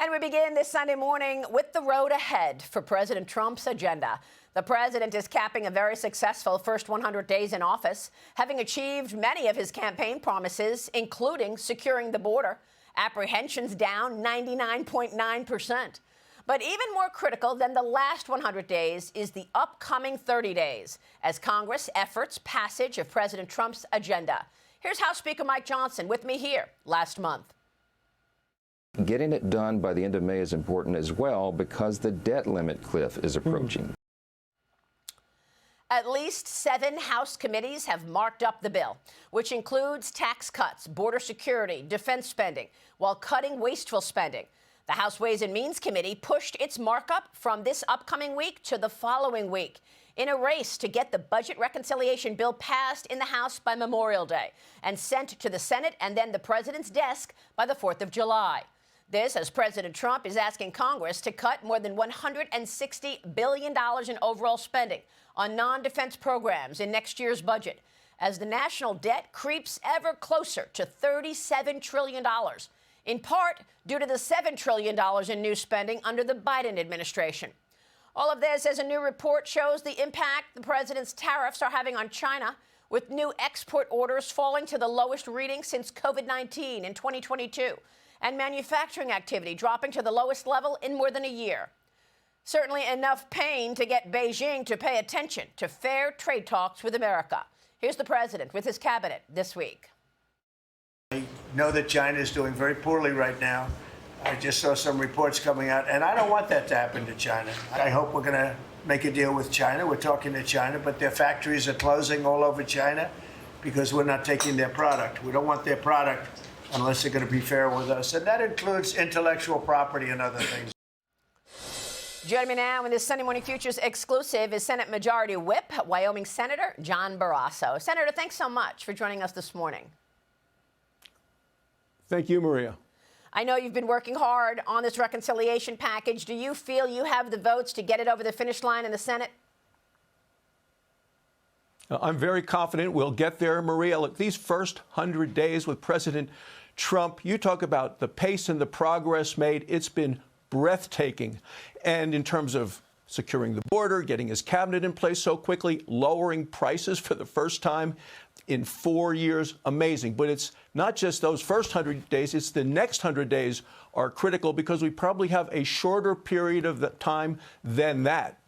And we begin this Sunday morning with the road ahead for President Trump's agenda. The president is capping a very successful first 100 days in office, having achieved many of his campaign promises, including securing the border. Apprehensions down 99.9%. But even more critical than the last 100 days is the upcoming 30 days, as Congress efforts passage of President Trump's agenda. Here's House Speaker Mike Johnson with me here last month. Getting it done by the end of May is important as well because the debt limit cliff is approaching. At least 7 House committees have marked up the bill, which includes tax cuts, border security, defense spending, while cutting wasteful spending. The House Ways and Means Committee pushed its markup from this upcoming week to the following week in a race to get the budget reconciliation bill passed in the House by Memorial Day and sent to the Senate and then the president's desk by the 4th of July. This as President Trump is asking Congress to cut more than $160 billion in overall spending on non-defense programs in next year's budget, as the national debt creeps ever closer to $37 trillion, in part due to the $7 trillion in new spending under the Biden administration. All of this as a new report shows the impact the president's tariffs are having on China, with new export orders falling to the lowest reading since COVID-19 in 2022. And manufacturing activity dropping to the lowest level in more than a year. Certainly enough pain to get Beijing to pay attention to fair trade talks with America. Here's the president with his cabinet this week. I know that China is doing very poorly right now. I just saw some reports coming out, and I don't want that to happen to China. I hope we're going to make a deal with China. We're talking to China, but their factories are closing all over China because we're not taking their product. We don't want their product unless they're going to be fair with us. And that includes intellectual property and other things. Joining me now in this Sunday Morning Futures exclusive is Senate Majority Whip, Wyoming Senator John Barrasso. Senator, thanks so much for joining us this morning. Thank you, Maria. I know you've been working hard on this reconciliation package. Do you feel you have the votes to get it over the finish line in the Senate? I'm very confident we'll get there, Maria. Look, these first 100 days with President Trump, you talk about the pace and the progress made. It's been breathtaking. And in terms of securing the border, getting his cabinet in place so quickly, lowering prices for the first time in 4 years, amazing. But it's not just those first 100 days, it's the next 100 days are critical because we probably have a shorter period of time than that.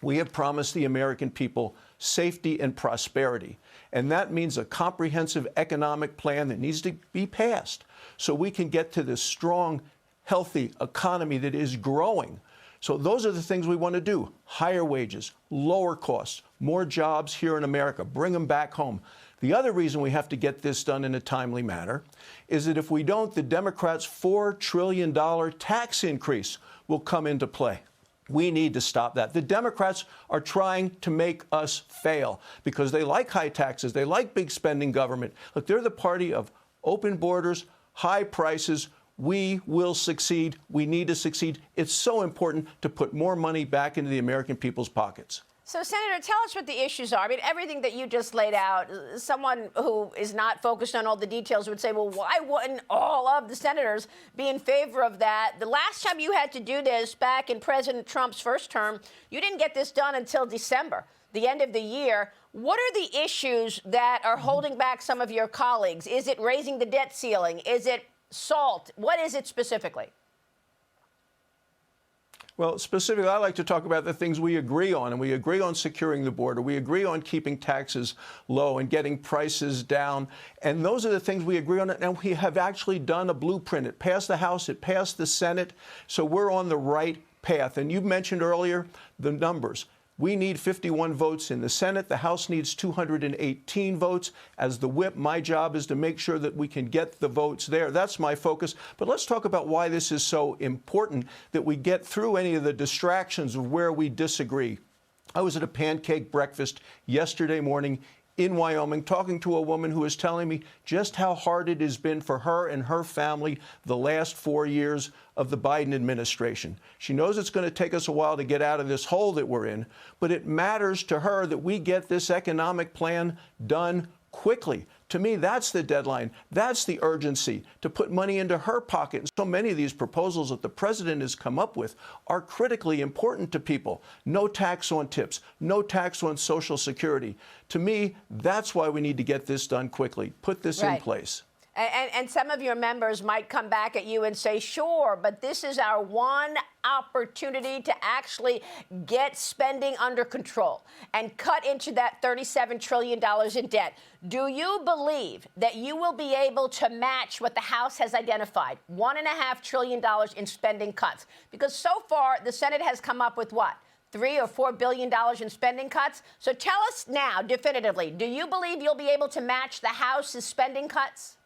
We have promised the American people safety and prosperity. And that means a comprehensive economic plan that needs to be passed so we can get to this strong, healthy economy that is growing. So those are the things we want to do. Higher wages, lower costs, more jobs here in America, bring them back home. The other reason we have to get this done in a timely manner is that if we don't, the Democrats' $4 trillion tax increase will come into play. We need to stop that. The Democrats are trying to make us fail because they like high taxes. They like big spending government. Look, they're the party of open borders, high prices. We will succeed. We need to succeed. It's so important to put more money back into the American people's pockets. So, Senator, tell us what the issues are. I mean, everything that you just laid out, someone who is not focused on all the details would say, well, why wouldn't all of the senators be in favor of that? The last time you had to do this back in President Trump's first term, you didn't get this done until December, the end of the year. What are the issues that are holding back some of your colleagues? Is it raising the debt ceiling? Is it SALT? What is it specifically? Well, specifically, I like to talk about the things we agree on, and we agree on securing the border. We agree on keeping taxes low and getting prices down. And those are the things we agree on. And we have actually done a blueprint. It passed the House. It passed the Senate. So we're on the right path. And you mentioned earlier the numbers. We need 51 votes in the Senate. The House needs 218 votes. As the whip, my job is to make sure that we can get the votes there. That's my focus. But let's talk about why this is so important that we get through any of the distractions of where we disagree. I was at a pancake breakfast yesterday morning in Wyoming talking to a woman who was telling me just how hard it has been for her and her family the last 4 years of the Biden administration. She knows it's going to take us a while to get out of this hole that we're in, but it matters to her that we get this economic plan done quickly. To me, that's the deadline. That's the urgency, to put money into her pocket. And so many of these proposals that the president has come up with are critically important to people. No tax on tips, no tax on Social Security. To me, that's why we need to get this done quickly. Put this in place. And some of your members might come back at you and say, sure, but this is our one opportunity to actually get spending under control and cut into that $37 trillion in debt. Do you believe that you will be able to match what the House has identified, $1.5 trillion in spending cuts? Because so far, the Senate has come up with what? $3 or $4 billion in spending cuts. So tell us now, definitively, do you believe you'll be able to match the House's spending cuts?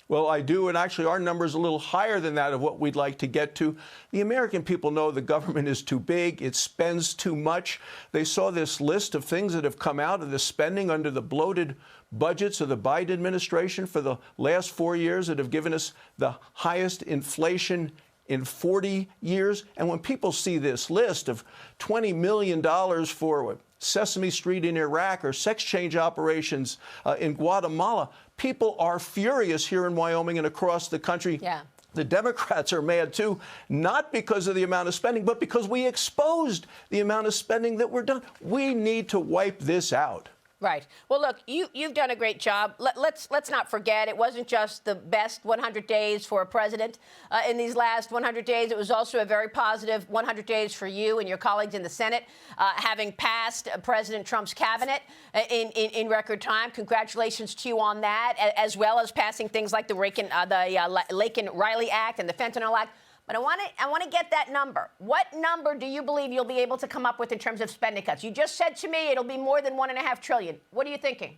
Well, I do, and actually our number is a little higher than that of what we'd like to get to. The American people know the government is too big, it spends too much. They saw this list of things that have come out of the spending under the bloated budgets of the Biden administration for the last 4 years that have given us the highest inflation in 40 years. And when people see this list of $20 million for Sesame Street in Iraq or sex change operations in Guatemala, people are furious here in Wyoming and across the country. Yeah. The Democrats are mad, too, not because of the amount of spending, but because we exposed the amount of spending that we're done. We need to wipe this out. Right. Well, look, you've done a great job. Let's not forget, it wasn't just the best 100 days for a president. In these last 100 days, it was also a very positive 100 days for you and your colleagues in the Senate, having passed President Trump's cabinet in record time. Congratulations to you on that, as well as passing things like the Laken-Riley Act and the Fentanyl Act. But I want to get that number. What number do you believe you'll be able to come up with in terms of spending cuts? You just said to me it'll be more than $1.5 trillion. What are you thinking?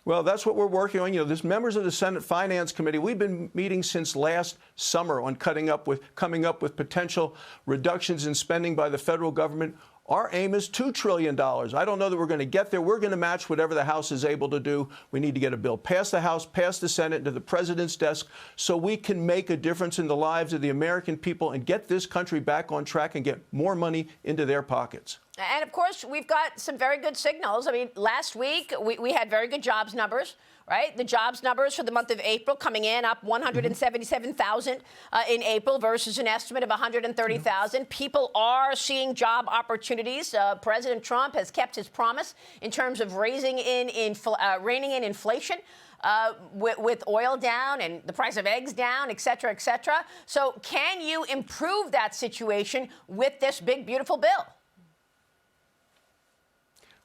Well, that's what we're working on. You know, this members of the Senate Finance Committee, we've been meeting since last summer on coming up with potential reductions in spending by the federal government. Our aim is $2 trillion. I don't know that we're going to get there. We're going to match whatever the House is able to do. We need to get a bill past the House, past the Senate, to the president's desk, so we can make a difference in the lives of the American people and get this country back on track and get more money into their pockets. And, of course, we've got some very good signals. I mean, last week, we had very good jobs numbers, right? The jobs numbers for the month of April coming in up 177,000 in April versus an estimate of 130,000. People are seeing job opportunities. President Trump has kept his promise in terms of reining in inflation. With oil down and the price of eggs down, et cetera, et cetera. So can you improve that situation with this big, beautiful bill?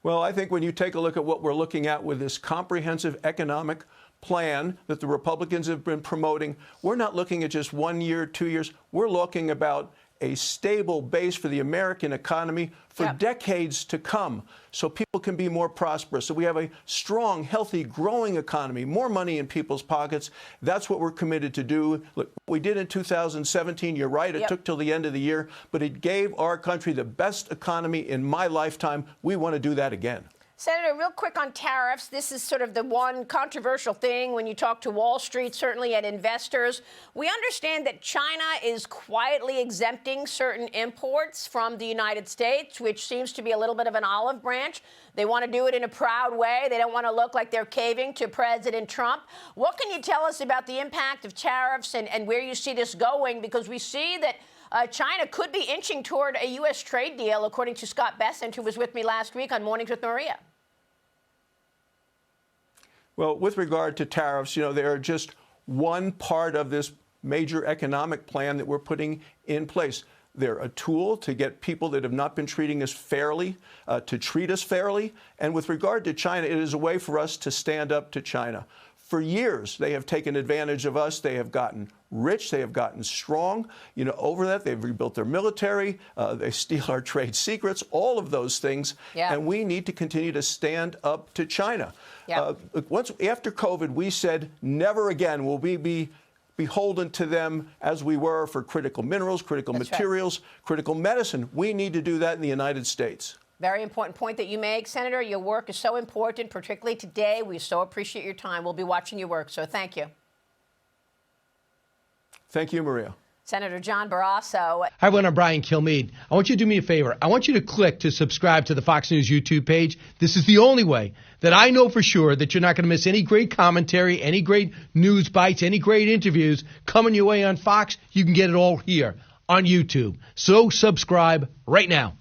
Well, I think when you take a look at what we're looking at with this comprehensive economic plan that the Republicans have been promoting, we're not looking at just 1 year, 2 years. We're looking about a stable base for the American economy for decades to come, so people can be more prosperous, so we have a strong, healthy, growing economy, more money in people's pockets. That's what we're committed to do. Look, we did in 2017. You're right, it took till the end of the year, but it gave our country the best economy in my lifetime. We want to do that again. Senator, real quick on tariffs. This is sort of the one controversial thing when you talk to Wall Street, certainly at investors. We understand that China is quietly exempting certain imports from the United States, which seems to be a little bit of an olive branch. They want to do it in a proud way. They don't want to look like they're caving to President Trump. What can you tell us about the impact of tariffs and where you see this going? Because we see that China could be inching toward a U.S. trade deal, according to Scott Bessent, who was with me last week on Mornings with Maria. Well, with regard to tariffs, you know, they are just one part of this major economic plan that we're putting in place. They're a tool to get people that have not been treating us fairly to treat us fairly. And with regard to China, it is a way for us to stand up to China. For years, they have taken advantage of us. They have gotten rich. They have gotten strong. You know, over that, they've rebuilt their military. They steal our trade secrets, all of those things. And we need to continue to stand up to China. Once after COVID, we said never again will we be beholden to them as we were for critical minerals, critical materials, critical medicine. We need to do that in the United States. Very important point that you make, Senator. Your work is so important, particularly today. We so appreciate your time. We'll be watching your work, so thank you. Thank you, Maria. Senator John Barrasso. Hi, everyone. I'm Brian Kilmeade. I want you to do me a favor. I want you to click to subscribe to the Fox News YouTube page. This is the only way that I know for sure that you're not going to miss any great commentary, any great news bites, any great interviews coming your way on Fox. You can get it all here on YouTube. So subscribe right now.